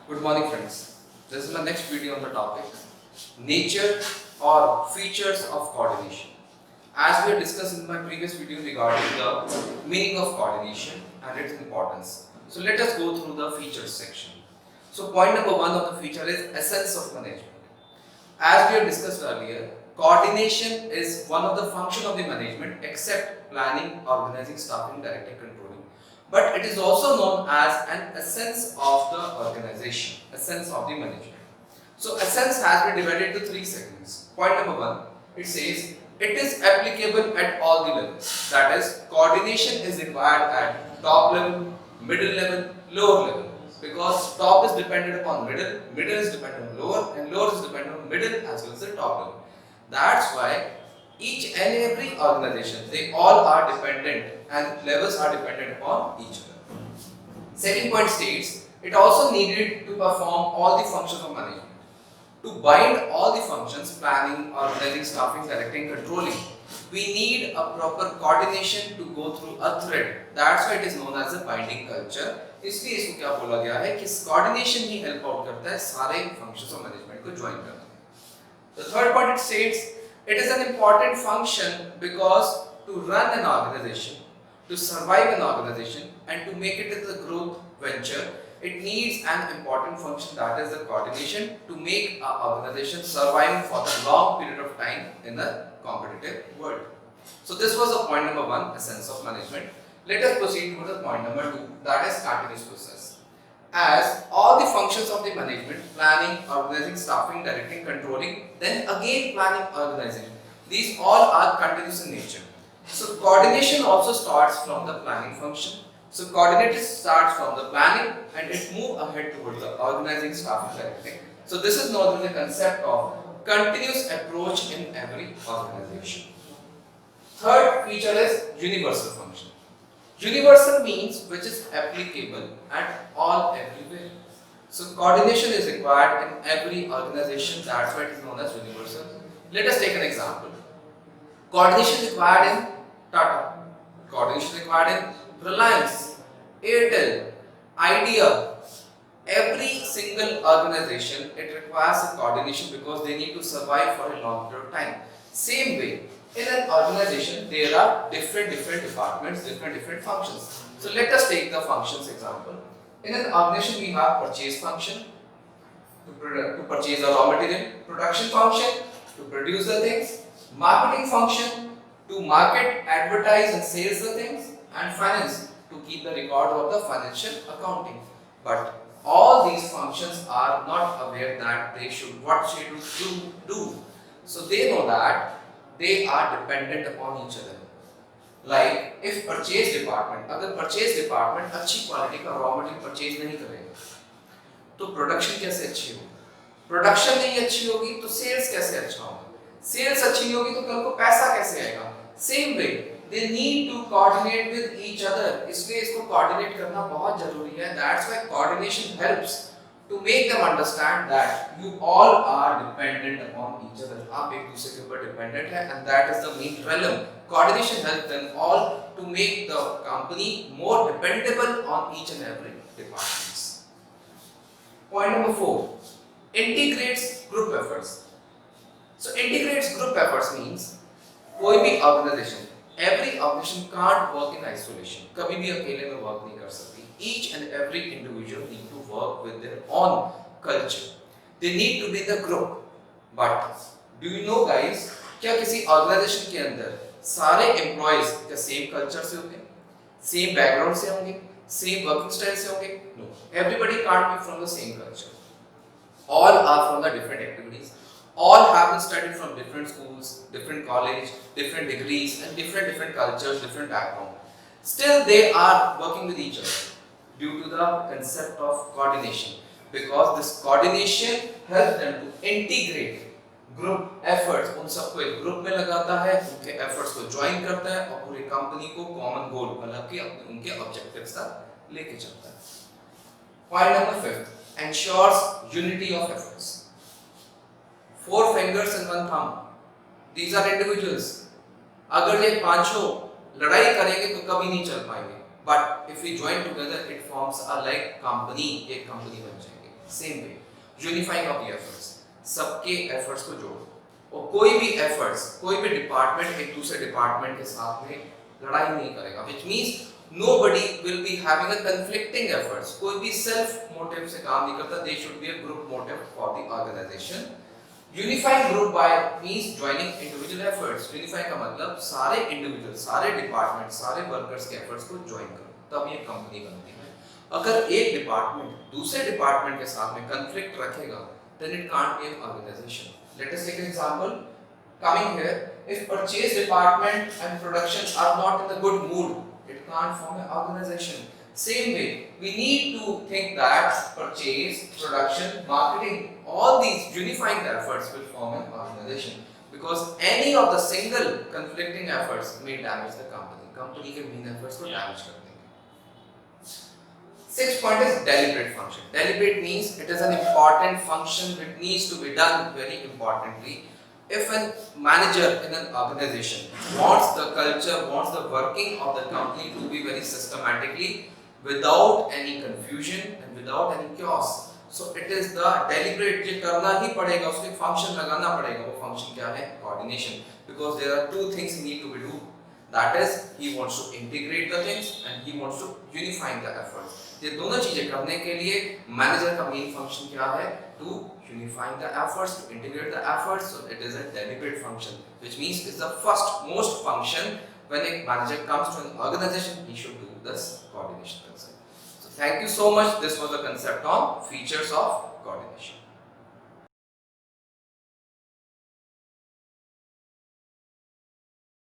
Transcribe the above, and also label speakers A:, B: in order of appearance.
A: Good morning friends. This is my next video on the topic nature or features of coordination. As we have discussed in my previous video regarding the meaning of coordination and its importance. So let us go through the features section. So point number 1 of the feature is essence of management. As we have discussed earlier, coordination is one of the function of the management except planning, organizing, staffing, directing, controlling. But it is also known as an essence of the organization, essence of the management. So essence has been divided into 3 segments. Point number 1, it says it is applicable at all the levels. That is, coordination is required at top level, middle level, lower level. Because top is dependent upon middle, middle is dependent on lower, and lower is dependent on middle as well as the top level. That's why each and every organization, they all are dependent and levels are dependent upon each other. Second point states, it also needed to perform all the functions of management. To bind all the functions, planning, organizing, staffing, directing, controlling, we need a proper coordination to go through a thread. That's why it is known as a binding culture. इसलिए इसको क्या बोला गया है कि coordination ही help out करता है सारे functions of management को join करने में. The third point it states, it is an important function because to run an organization, to survive an organization and to make it a growth venture, it needs an important function, that is the coordination, to make an organization survive for the long period of time in the competitive world. So this was the point number 1, essence of management. Let us proceed to the point number 2, that is continuous process. As all the functions of the management, planning, organizing, staffing, directing, controlling, then again planning, organizing, these all are continuous in nature. So coordination also starts from the planning function. So coordination starts from the planning and it moves ahead towards the organizing, staffing, directing. So this is known as the concept of continuous approach in every organization. Third feature is universal function. Universal means which is applicable at all everywhere. So coordination is required in every organization. That's why it is known as universal. Let us take an example. Coordination is required in Tata. Coordination is required in Reliance, Airtel, Idea. Every single organization, it requires a coordination because they need to survive for a long period of time. Same way, in an organization, there are different departments, different functions. So let us take the functions example. In an organization, we have purchase function to purchase the raw material, production function to produce the things, marketing function to market, advertise and sales the things, and finance to keep the record of the financial accounting. But all these functions are not aware that they should do. So they know that they are dependent upon each other. Like if purchase department, अगर purchase department अच्छी quality का raw material purchase नहीं करेगा, तो production कैसे अच्छी होगी? Production नहीं अच्छी होगी तो sales कैसे अच्छा होगा? Sales अच्छी नहीं होगी तो कल को पैसा कैसे आएगा? Same way, they need to coordinate with each other. इसलिए इसको coordinate करना बहुत जरूरी है. That's why coordination helps to make them understand that you all are dependent upon each other. आप एक दूसरे के ऊपर dependent हैं, and that is the main realm. Coordination helps them all to make the company more dependable on each and every departments. Point number 4, integrates group efforts. So integrates group efforts means कोई भी organization, every organization can't work in isolation. कभी भी अकेले में work नहीं कर सकती. Each and every individual need to work with their own culture. They need to be the group. But do you know guys, क्या किसी organization के अंदर सारे employees क्या same culture से होंगे, same background से होंगे, same working style से होंगे? No. Everybody can't be from the same culture. All are from the different activities. All have been studied from different schools, different college, different degrees, and different cultures, different background. Still, they are working with each other due to the concept of coordination. Because this coordination helps them to integrate group efforts. उन सबको एक group में लगाता है, उनके efforts को join करता है और पूरी company को common goal मतलब कि उनके objectives तक लेके चलता है. Point number 5, ensures unity of efforts. 4 fingers and 1 thumb. These are individuals. अगर ये पांचों लड़ाई करेंगे तो कभी नहीं चल पाएंगे. But if we join together, it forms a like company, एक company बन जाएंगे. Same way unifying of the efforts, सबके एफर्ट्स को जोड़ो, और कोई भी एफर्ट्स, कोई भी डिपार्टमेंट एक दूसरे डिपार्टमेंट के साथ में लड़ाई नहीं करेगा, which means nobody will be having a conflicting efforts, कोई भी सेल्फ मोटिव से काम नहीं करता, they should be a group motive for the organization. Unifying group by means joining individual efforts. Unify का मतलब सारे individual, सारे डिपार्टमेंट, सारे वर्कर्स के एफर्ट्स को ज्वाइन करो, तब ये कंपनी बनती है. अगर एक डिपार्टमेंट दूसरे डिपार्टमेंट के साथ में कंफ्लिक्ट रखेगा, then it can't be an organization. Let us take an example. Coming here, if purchase department and production are not in the good mood, it can't form an organization. Same way, we need to think that purchase, production, marketing, all these unifying the efforts will form an organization. Because any of the single conflicting efforts may damage the company. Company के main efforts को damage कर देंगे. Sixth point is deliberate function. Deliberate means it is an important function which needs to be done very importantly. If a manager in an organization wants the culture, wants the working of the company to be very systematically, without any confusion and without any chaos, so it is the deliberate जो करना ही पड़ेगा, उसके function लगाना पड़ेगा. वो function क्या है? Coordination. Because there are two things need to be do. That is, he wants to integrate the things and he wants to unify the efforts. ये दोनों चीजें करने के लिए मैनेजर का मेन फंक्शन क्या है? To unify the efforts, to integrate the efforts. So it is a deliberate function, which means it's the first most function when a manager comes to an organization, he should do this coordination concept. So thank you so much. This was the concept on features of coordination.